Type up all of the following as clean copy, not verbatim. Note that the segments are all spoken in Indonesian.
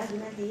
lagi nanti.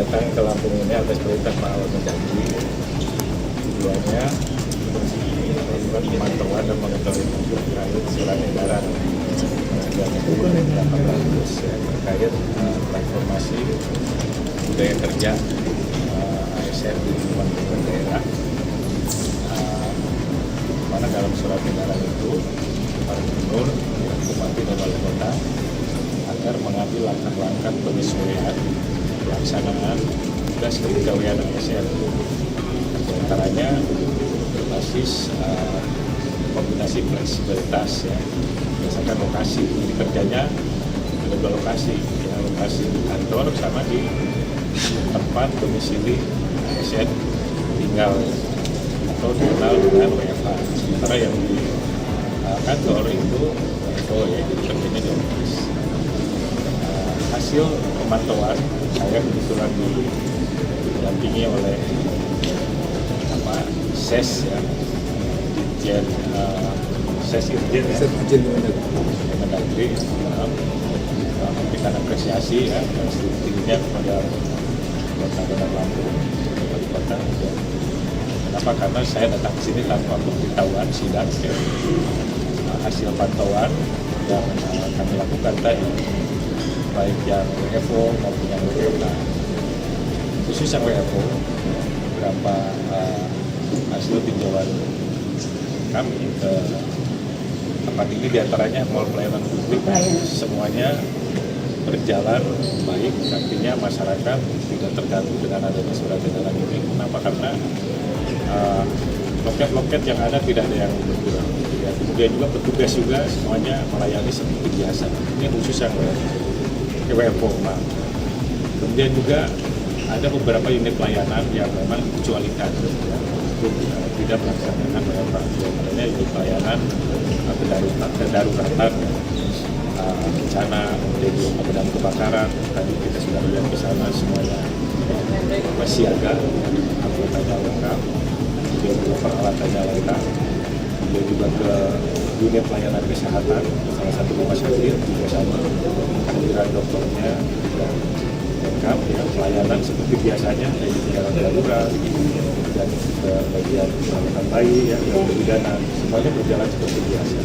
datang ke Lampung ini atas perintah Pak Mendagri. Tujuannya melakukan pemantauan dan monitoring terkait surat edaran pengadaan bagus terkait transformasi budaya kerja ASN di lingkungan daerah. Mana dalam surat edaran itu Pak Gubernur, Bupati dan Wali Kota agar mengambil langkah-langkah penyesuaian pelaksanaan tugas kepegawaian ASN. Di antaranya berbasis kombinasi fleksibilitas ya, berdasarkan lokasi. Jadi kerjanya ada dua lokasi, ya, lokasi di kantor sama di tempat domisili ASN tinggal atau dikenal dengan WFH. Sementara yang di kantor itu WFO ya, jadi kerjanya di office. Hasil pemantauan saya kebetulan didampingi oleh SES ya, Dirjen SES Irjen Mendagri, memberikan apresiasi ya yang setingginya kepada Kota Bandar Lampung, Wali Kota. Kenapa? Karena saya datang ke sini tanpa pemberitahuan sidang ya. Hasil pantauan yang kami lakukan tadi, baik yang WFO maupun yang WFH, khusus yang WFO, beberapa hasil tinjauan kami ke tempat ini diantaranya mal pelayanan publik semuanya berjalan baik, artinya masyarakat tidak terganggu dengan adanya surat edaran ini. Kenapa? Karena loket-loket yang ada tidak ada yang berkurang. Ya, kemudian juga petugas juga semuanya melayani seperti biasa. Ini khusus yang WFO. Kemudian juga ada beberapa unit layanan yang memang dikecualikan ya, untuk tidak melaksanakan WFH. Diantaranya unit layanan kedaruratan, bencana, jadi pemadam kebakaran. Tadi kita sudah lihat ke sana semuanya siaga, anggotanya lengkap, kemudian juga peralatannya lengkap, kemudian juga ke unit layanan kesehatan, salah satu rumah sakit juga sama, kehadiran dokternya juga lengkap, ya, pelayanan seperti biasanya, yaitu jalan darurat, dan ke bagian perawatan bayi, ya, kebidanan, semuanya berjalan seperti biasa,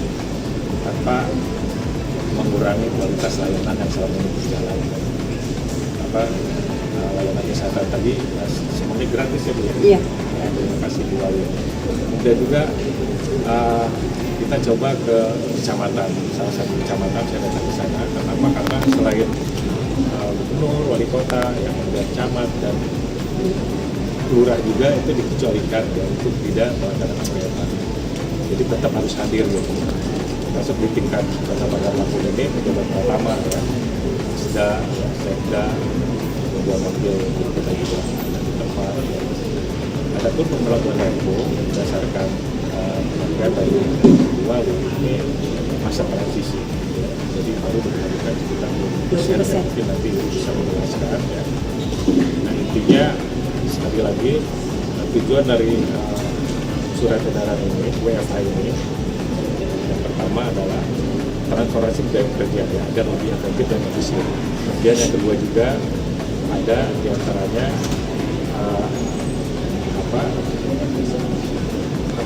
tanpa mengurangi kualitas layanan yang selama ini berjalan. Layanan kesehatan tadi semuanya gratis ya Bu ya? Iya. Ya, terima kasih Bu Wali. Kemudian juga kita coba ke kecamatan, salah satu kecamatan saya datang ke sana. Kenapa? Karena selain Gubernur, Wali Kota, yang kemudian camat dan lurah juga itu dikecualikan ya, untuk tidak melaksanakan WFH. Jadi tetap harus hadir ya. Masuk di tingkat Kota Bandar Lampung ini pejabat pertama ya, Sekda, kemudian wakil kita juga ada di tempat. Ya. Adapun pemberlakuan WFO berdasarkan pengertian dari dua ini masa transisi. Ya. Jadi baru dilakukan sekitar 20%, mungkin nanti bisa menjelaskan. Ya. Nah intinya sekali lagi tujuan dari surat edaran ini, WFH ini, yang pertama adalah transformasi budaya kerja ya, agar lebih efektif dan efisien. Kemudian yang kedua juga ada diantaranya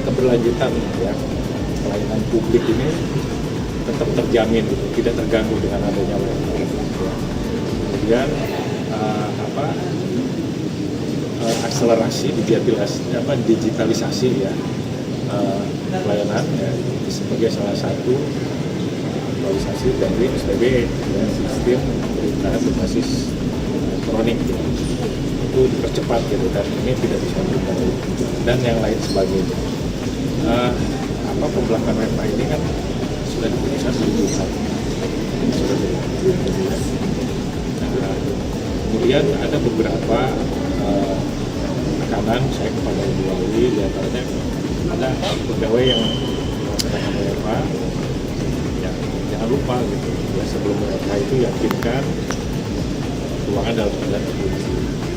keberlanjutan ya, pelayanan publik ini tetap terjamin, tidak terganggu dengan adanya WFH. Ya. Kemudian akselerasi digitalisasi ya, pelayanan ya, sebagai salah satu aktualisasi dari SPB ya, sistem pemerintahan berbasis elektronik ya. Itu dipercepat gitu, dan ini tidak bisa ditunda dan yang lain sebagainya. Pembelakangan WFH ini kan sudah diputuskan sudah kemudian ada beberapa tekanan saya kepada Ibu Wali, diantaranya ada pegawai yang melaksanakan WFH ya, jangan lupa gitu ya, sebelum WFH itu yakinkan ruangan dalam keadaan terkunci.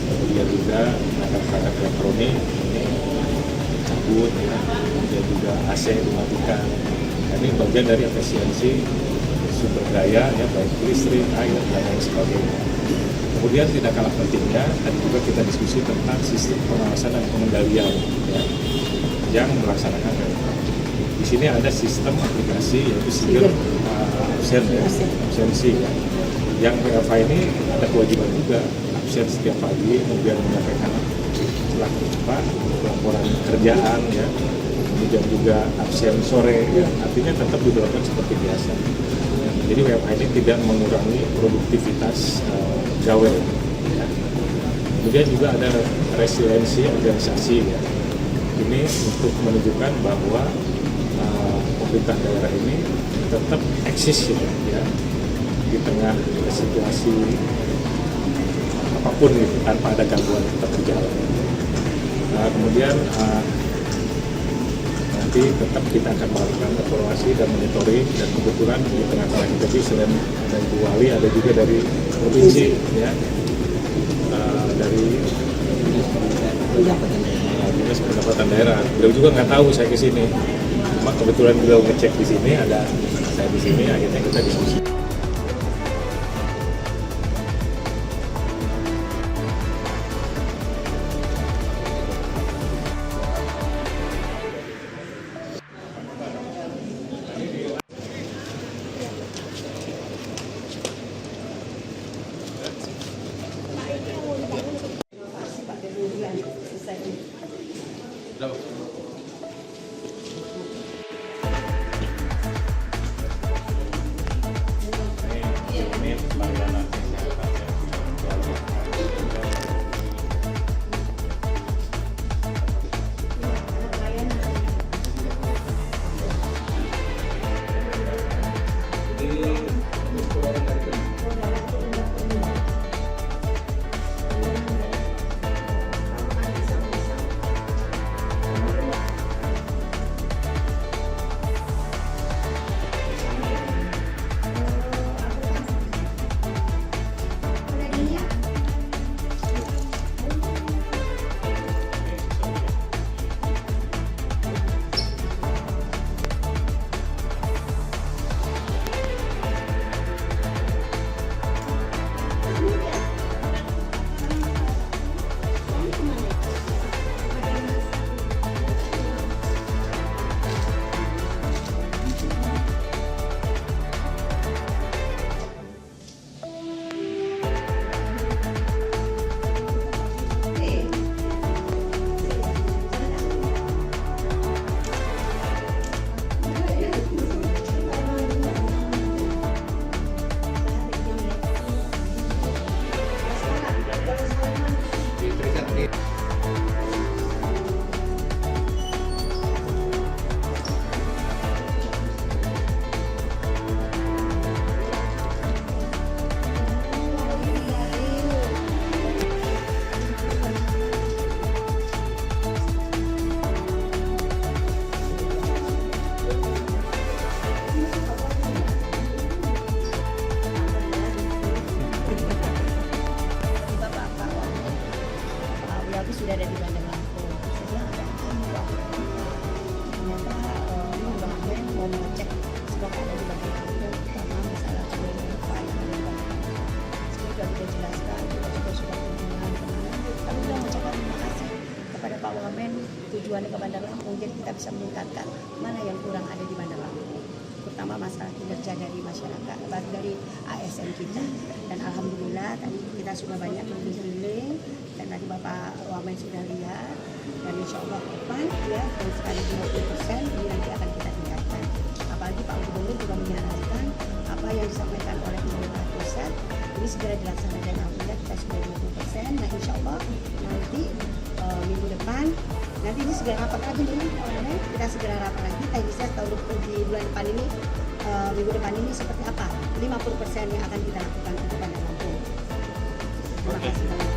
Kemudian juga perangkat elektronik ini cabut ya, kemudian juga AC dimatikan. Ini bagian dari efisiensi sumber daya ya, baik listrik, air dan lain sebagainya. Kemudian tidak kalah pentingnya, tadi juga kita diskusi tentang sistem pengawasan dan pengendalian ya, yang melaksanakan WFH. Di sini ada sistem aplikasi yaitu Sigel absensi ya. Yang WFH ini ada kewajiban juga absen setiap pagi, kemudian menyampaikan laporan kerjaan ya, kemudian juga absen sore ya, artinya tetap diberlakukan seperti biasa. Jadi WFH ini tidak mengurangi produktivitas gawe ya. Kemudian juga ada resiliensi organisasi ya, ini untuk menunjukkan bahwa pemerintah daerah ini tetap eksis ya di tengah situasi apapun itu, tanpa ada gangguan tetap berjalan. Kemudian nanti tetap kita akan melakukan evaluasi dan monitoring, dan kebetulan di tengah-tengah kita selain ada Ibu Wali, ada juga dari provinsi ya, dari Dinas Pendapatan Daerah. Beliau juga nggak tahu saya kesini, cuma kebetulan beliau ngecek di sini, ada saya di sini, akhirnya kita diskusi. Ini pelayanan kesehatan sudah ada di Bandar Lampung. Saya bilang ada apa? Ternyata ini Bang Ben mau mengecek stok ada di Bandar Lampung, terutama masalah WFH yang ada di Bandar Lampung. Sudah kita jelaskan, kita juga sudah kunjungan kemarin. Kami sudah mengucapkan terima kasih kepada Pak Wamen, tujuannya ke Bandar Lampung, jadi kita bisa meningkatkan mana yang kurang ada di Bandar Lampung, terutama masalah kinerja dari masyarakat, dari ASN kita. Dan alhamdulillah tadi kita sudah banyak keliling-keliling, dan tadi Bapak Wamen sudah lihat, dan insya Allah ke depan ya, dari sekali 20% ini nanti akan kita tingkatkan. Apalagi Pak Gubernur juga menyarankan apa yang disampaikan oleh pemerintah pusat ini segera dilaksanakan. Alhamdulillah kita sudah 20%. Nah insya Allah nanti minggu depan, nanti ini segera rapat lagi nih, kita segera rapat lagi. Teknisnya tahun di bulan depan ini, minggu depan ini seperti apa? 50% yang akan kita lakukan untuk Bandar Lampung. Terima kasih banyak.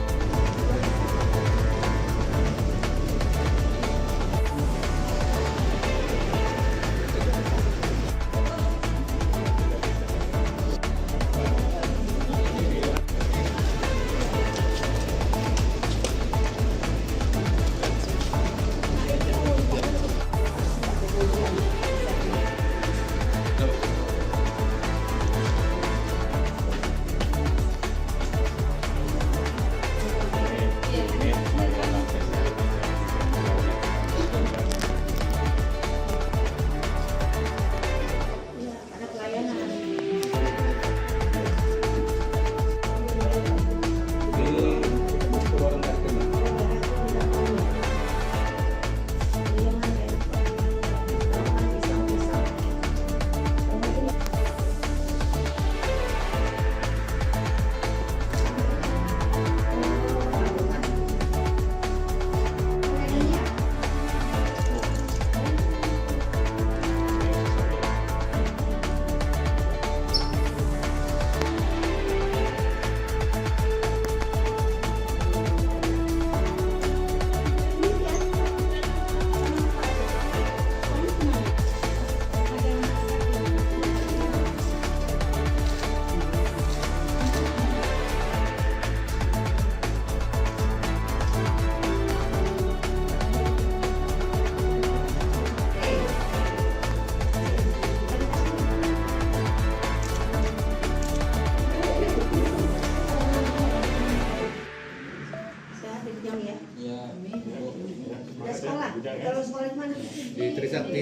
di Trisakti.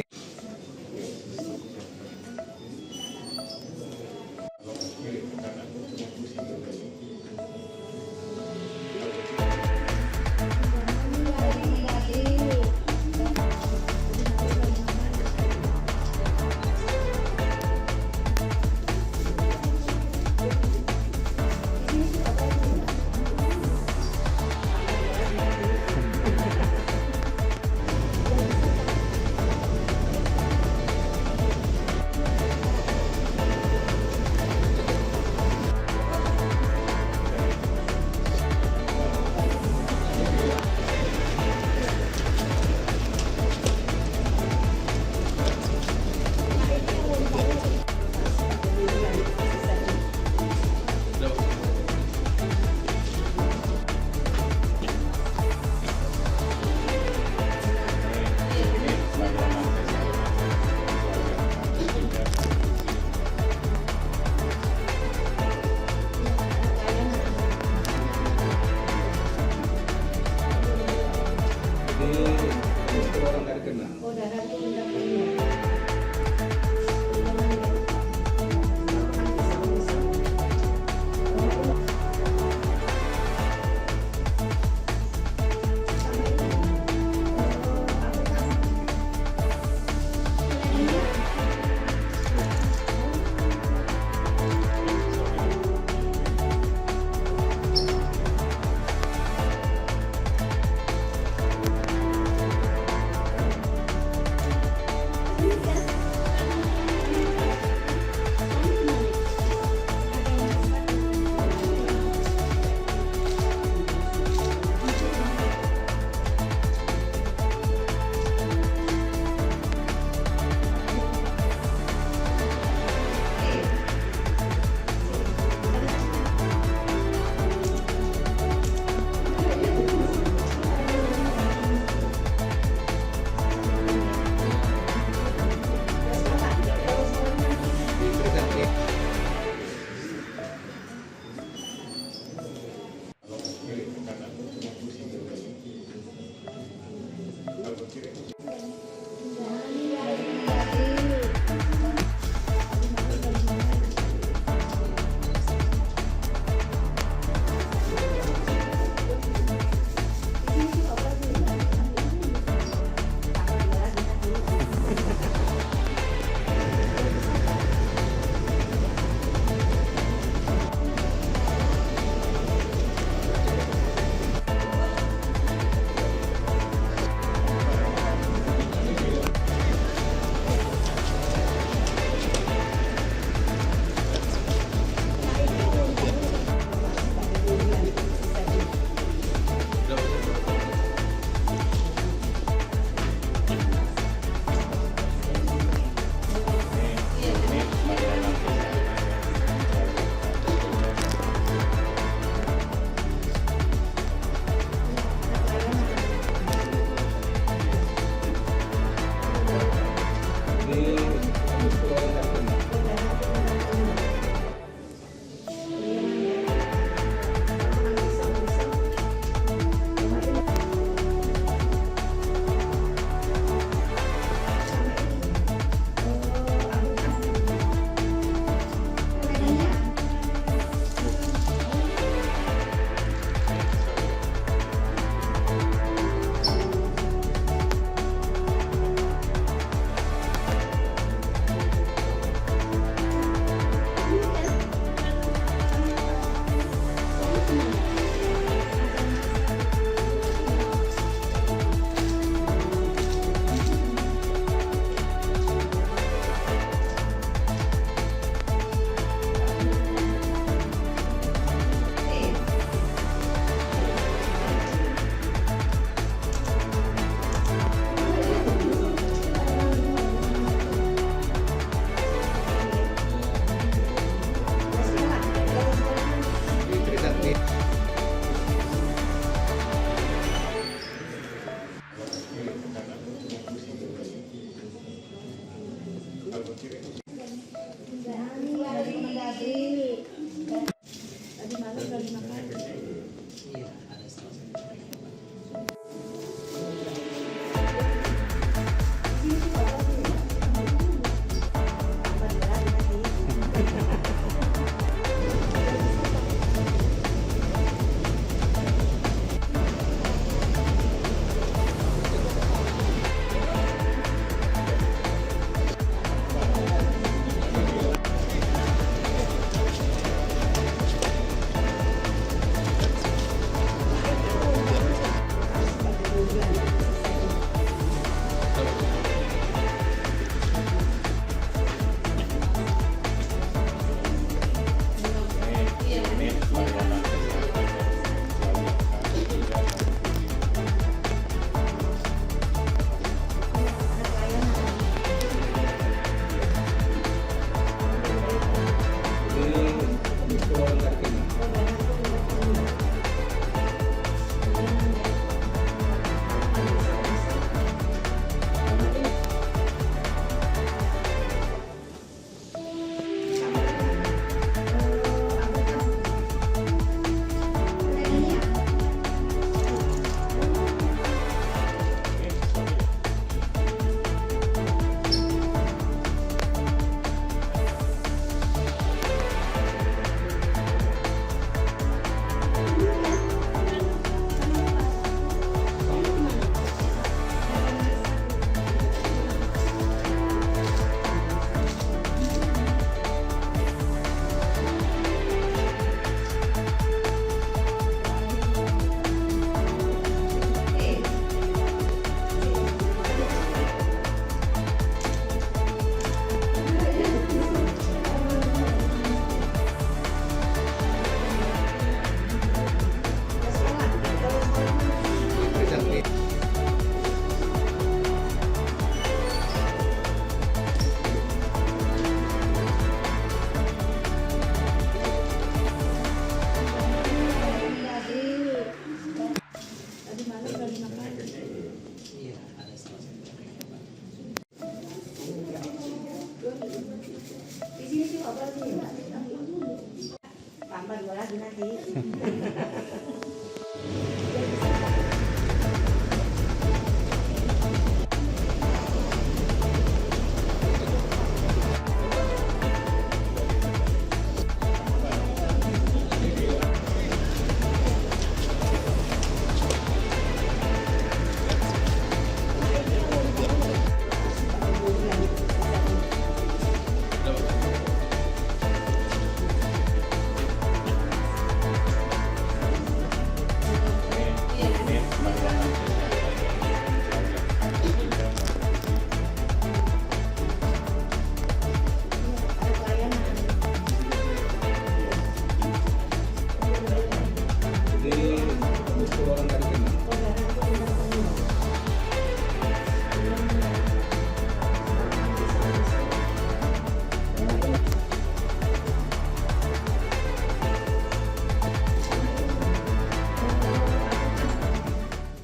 Tadi malam udah dimakan. Iya, ada salah. lagi.